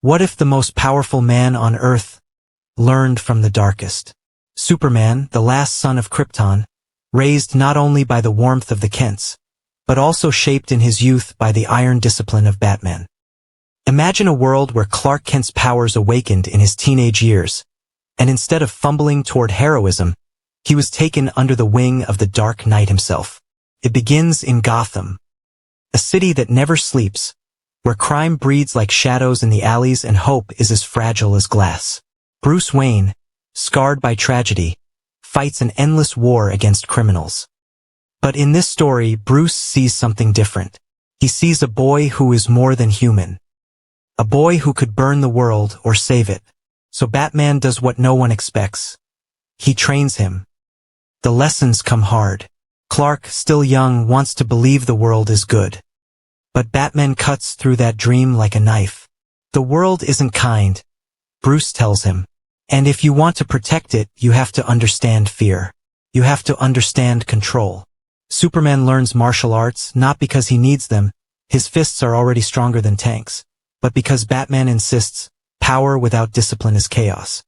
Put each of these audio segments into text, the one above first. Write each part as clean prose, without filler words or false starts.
What if the most powerful man on Earth learned from the darkest? Superman, the last son of Krypton, raised not only by the warmth of the Kents, but also shaped in his youth by the iron discipline of Batman. Imagine a world where Clark Kent's powers awakened in his teenage years, and instead of fumbling toward heroism, he was taken under the wing of the Dark Knight himself. It begins in Gotham, a city that never sleeps, where crime breeds like shadows in the alleys and hope is as fragile as glass. Bruce Wayne, scarred by tragedy, fights an endless war against criminals. But in this story, Bruce sees something different. He sees a boy who is more than human. A boy who could burn the world or save it. So Batman does what no one expects. He trains him. The lessons come hard. Clark, still young, wants to believe the world is good. But Batman cuts through that dream like a knife. The world isn't kind, Bruce tells him. And if you want to protect it, you have to understand fear. You have to understand control. Superman learns martial arts not because he needs them, his fists are already stronger than tanks, but because Batman insists, power without discipline is chaos.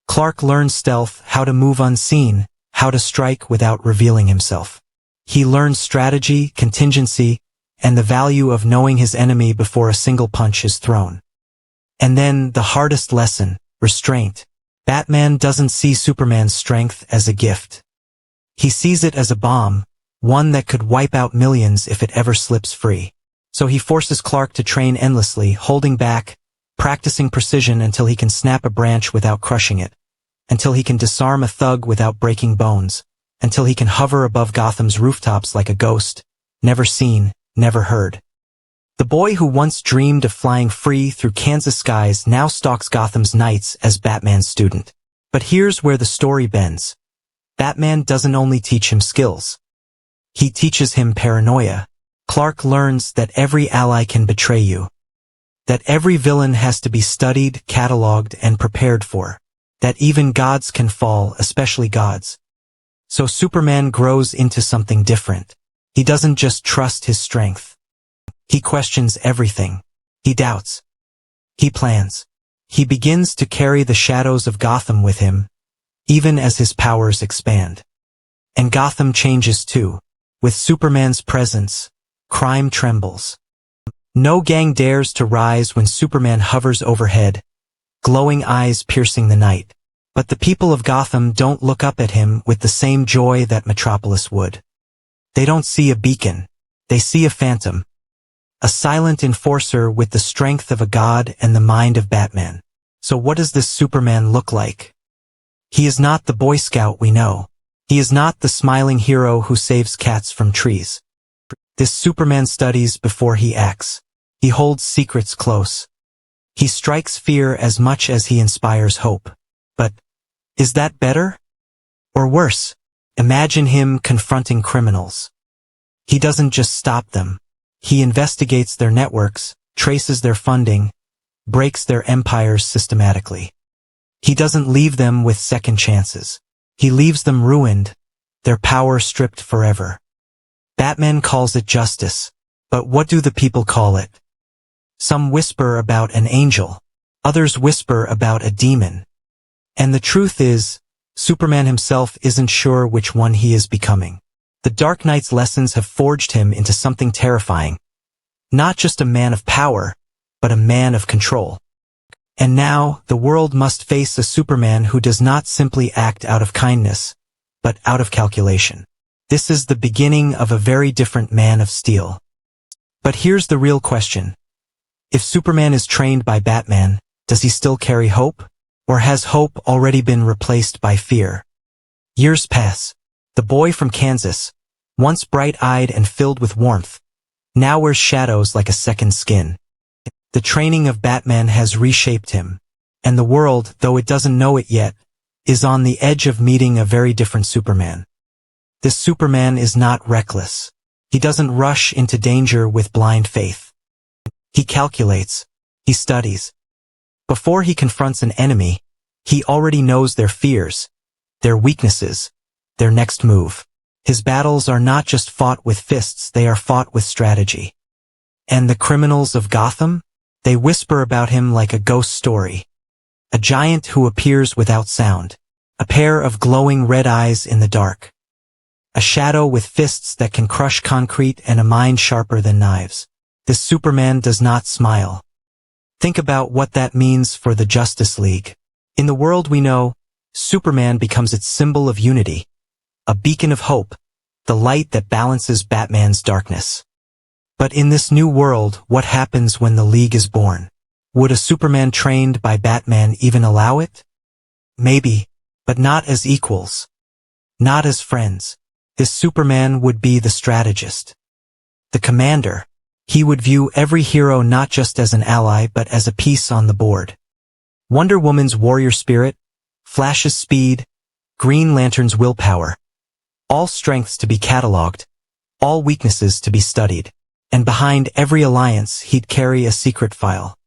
Clark learns stealth, how to move unseen, how to strike without revealing himself. He learns strategy, contingency, and the value of knowing his enemy before a single punch is thrown. And then, the hardest lesson, restraint. Batman doesn't see Superman's strength as a gift. He sees it as a bomb, one that could wipe out millions if it ever slips free. So he forces Clark to train endlessly, holding back, practicing precision until he can snap a branch without crushing it, until he can disarm a thug without breaking bones, until he can hover above Gotham's rooftops like a ghost, never seen, never heard. The boy who once dreamed of flying free through Kansas skies now stalks Gotham's nights as Batman's student. But here's where the story bends. Batman doesn't only teach him skills. He teaches him paranoia. Clark learns that every ally can betray you. That every villain has to be studied, catalogued, and prepared for. That even gods can fall, especially gods. So Superman grows into something different. He doesn't just trust his strength. He questions everything. He doubts. He plans. He begins to carry the shadows of Gotham with him, even as his powers expand. And Gotham changes too. With Superman's presence, crime trembles. No gang dares to rise when Superman hovers overhead, glowing eyes piercing the night. But the people of Gotham don't look up at him with the same joy that Metropolis would. They don't see a beacon. They see a phantom. A silent enforcer with the strength of a god and the mind of Batman. So what does this Superman look like? He is not the Boy Scout we know. He is not the smiling hero who saves cats from trees. This Superman studies before he acts. He holds secrets close. He strikes fear as much as he inspires hope. But is that better? Or worse? Imagine him confronting criminals. He doesn't just stop them. He investigates their networks, traces their funding, breaks their empires systematically. He doesn't leave them with second chances. He leaves them ruined, their power stripped forever. Batman calls it justice. But what do the people call it? Some whisper about an angel. Others whisper about a demon. And the truth is, Superman himself isn't sure which one he is becoming. The Dark Knight's lessons have forged him into something terrifying. Not just a man of power, but a man of control. And now, the world must face a Superman who does not simply act out of kindness, but out of calculation. This is the beginning of a very different Man of Steel. But here's the real question. If Superman is trained by Batman, does he still carry hope? Or has hope already been replaced by fear? Years pass. The boy from Kansas, once bright-eyed and filled with warmth, now wears shadows like a second skin. The training of Batman has reshaped him, and the world, though it doesn't know it yet, is on the edge of meeting a very different Superman. This Superman is not reckless. He doesn't rush into danger with blind faith. He calculates. He studies. Before he confronts an enemy, he already knows their fears, their weaknesses, their next move. His battles are not just fought with fists, they are fought with strategy. And the criminals of Gotham? They whisper about him like a ghost story. A giant who appears without sound. A pair of glowing red eyes in the dark. A shadow with fists that can crush concrete and a mind sharper than knives. This Superman does not smile. Think about what that means for the Justice League. In the world we know, Superman becomes its symbol of unity. A beacon of hope. The light that balances Batman's darkness. But in this new world, what happens when the League is born? Would a Superman trained by Batman even allow it? Maybe, but not as equals. Not as friends. This Superman would be the strategist. The commander. He would view every hero not just as an ally but as a piece on the board. Wonder Woman's warrior spirit, Flash's speed, Green Lantern's willpower. All strengths to be catalogued, all weaknesses to be studied. And behind every alliance he'd carry a secret file.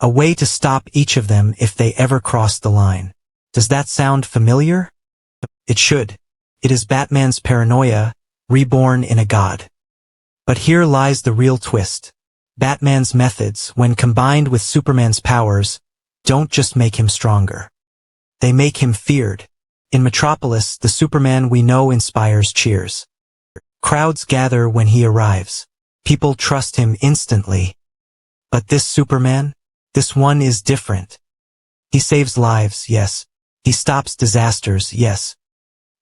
A way to stop each of them if they ever crossed the line. Does that sound familiar? It should. It is Batman's paranoia, reborn in a god. But here lies the real twist. Batman's methods, when combined with Superman's powers, don't just make him stronger. They make him feared. In Metropolis, the Superman we know inspires cheers. Crowds gather when he arrives. People trust him instantly. But this Superman? This one is different. He saves lives, yes. He stops disasters, yes.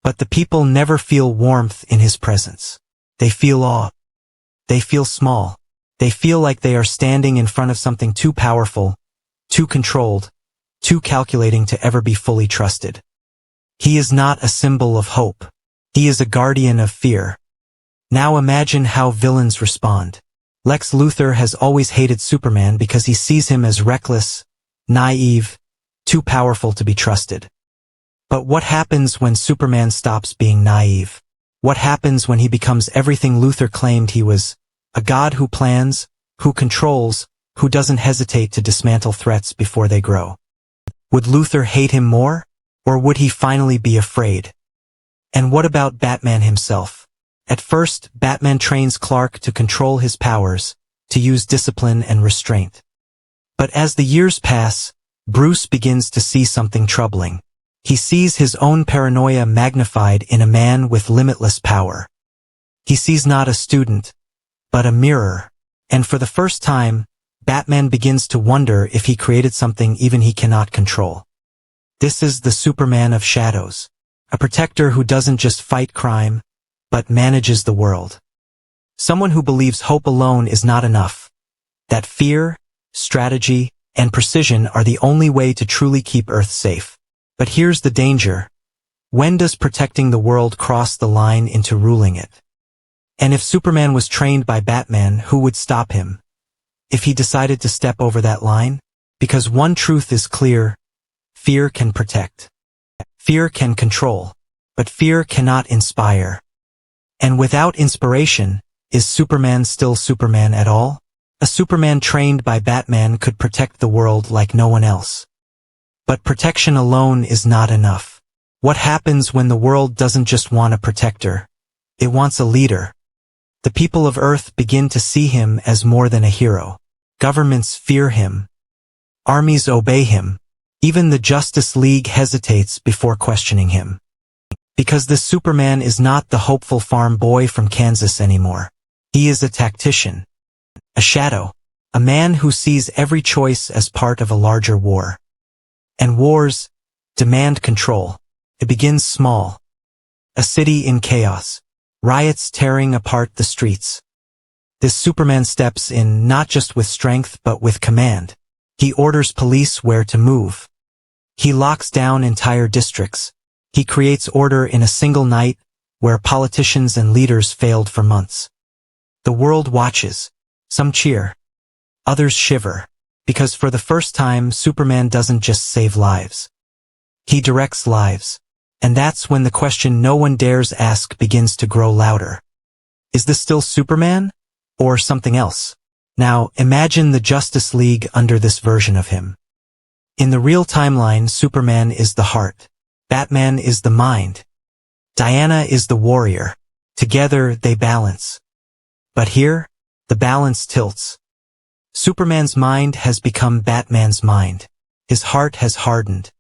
But the people never feel warmth in his presence. They feel awe. They feel small. They feel like they are standing in front of something too powerful, too controlled, too calculating to ever be fully trusted. He is not a symbol of hope. He is a guardian of fear. Now imagine how villains respond. Lex Luthor has always hated Superman because he sees him as reckless, naive, too powerful to be trusted. But what happens when Superman stops being naive? What happens when he becomes everything Luthor claimed he was? A god who plans, who controls, who doesn't hesitate to dismantle threats before they grow. Would Luthor hate him more? Or would he finally be afraid? And what about Batman himself? At first, Batman trains Clark to control his powers, to use discipline and restraint. But as the years pass, Bruce begins to see something troubling. He sees his own paranoia magnified in a man with limitless power. He sees not a student, but a mirror. And for the first time, Batman begins to wonder if he created something even he cannot control. This is the Superman of shadows. A protector who doesn't just fight crime, but manages the world. Someone who believes hope alone is not enough. That fear, strategy, and precision are the only way to truly keep Earth safe. But here's the danger. When does protecting the world cross the line into ruling it? And if Superman was trained by Batman, who would stop him? If he decided to step over that line? Because one truth is clear. Fear can protect. Fear can control. But fear cannot inspire. And without inspiration, is Superman still Superman at all? A Superman trained by Batman could protect the world like no one else. But protection alone is not enough. What happens when the world doesn't just want a protector? It wants a leader. The people of Earth begin to see him as more than a hero. Governments fear him. Armies obey him. Even the Justice League hesitates before questioning him. Because this Superman is not the hopeful farm boy from Kansas anymore. He is a tactician. A shadow. A man who sees every choice as part of a larger war. And wars demand control. It begins small. A city in chaos. Riots tearing apart the streets. This Superman steps in not just with strength but with command. He orders police where to move. He locks down entire districts. He creates order in a single night where politicians and leaders failed for months. The world watches. Some cheer. Others shiver. Because for the first time, Superman doesn't just save lives. He directs lives. And that's when the question no one dares ask begins to grow louder. Is this still Superman? Or something else? Now, imagine the Justice League under this version of him. In the real timeline, Superman is the heart. Batman is the mind. Diana is the warrior. Together, they balance. But here, the balance tilts. Superman's mind has become Batman's mind. His heart has hardened.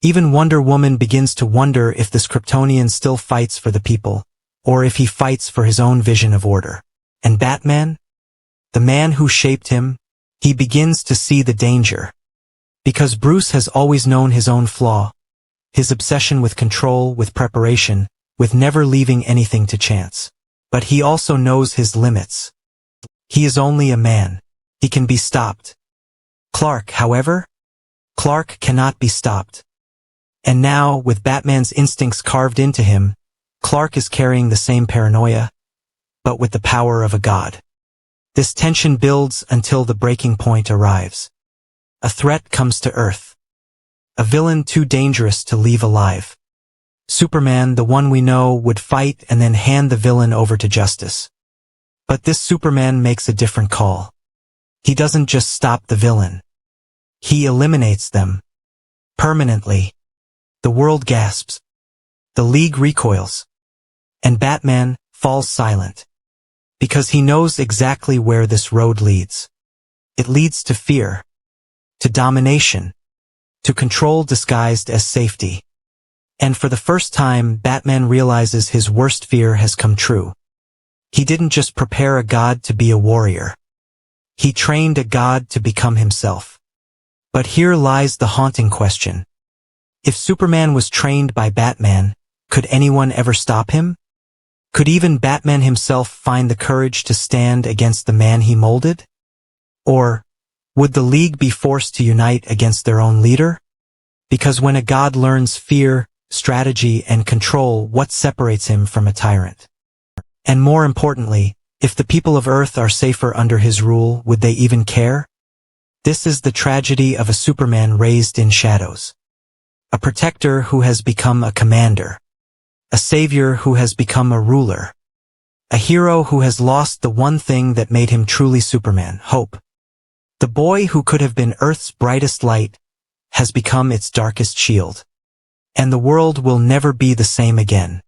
Even Wonder Woman begins to wonder if this Kryptonian still fights for the people, or if he fights for his own vision of order. And Batman? The man who shaped him, he begins to see the danger. Because Bruce has always known his own flaw, his obsession with control, with preparation, with never leaving anything to chance. But he also knows his limits. He is only a man. He can be stopped. Clark, however? Clark cannot be stopped. And now, with Batman's instincts carved into him, Clark is carrying the same paranoia, but with the power of a god. This tension builds until the breaking point arrives. A threat comes to Earth. A villain too dangerous to leave alive. Superman, the one we know, would fight and then hand the villain over to justice. But this Superman makes a different call. He doesn't just stop the villain. He eliminates them. Permanently. The world gasps. The League recoils. And Batman falls silent. Because he knows exactly where this road leads. It leads to fear. To domination. To control disguised as safety. And for the first time, Batman realizes his worst fear has come true. He didn't just prepare a god to be a warrior. He trained a god to become himself. But here lies the haunting question. If Superman was trained by Batman, could anyone ever stop him? Could even Batman himself find the courage to stand against the man he molded? Or would the League be forced to unite against their own leader? Because when a god learns fear, strategy, and control, what separates him from a tyrant? And more importantly, if the people of Earth are safer under his rule, would they even care? This is the tragedy of a Superman raised in shadows. A protector who has become a commander. A savior who has become a ruler. A hero who has lost the one thing that made him truly Superman, hope. The boy who could have been Earth's brightest light has become its darkest shield. And the world will never be the same again.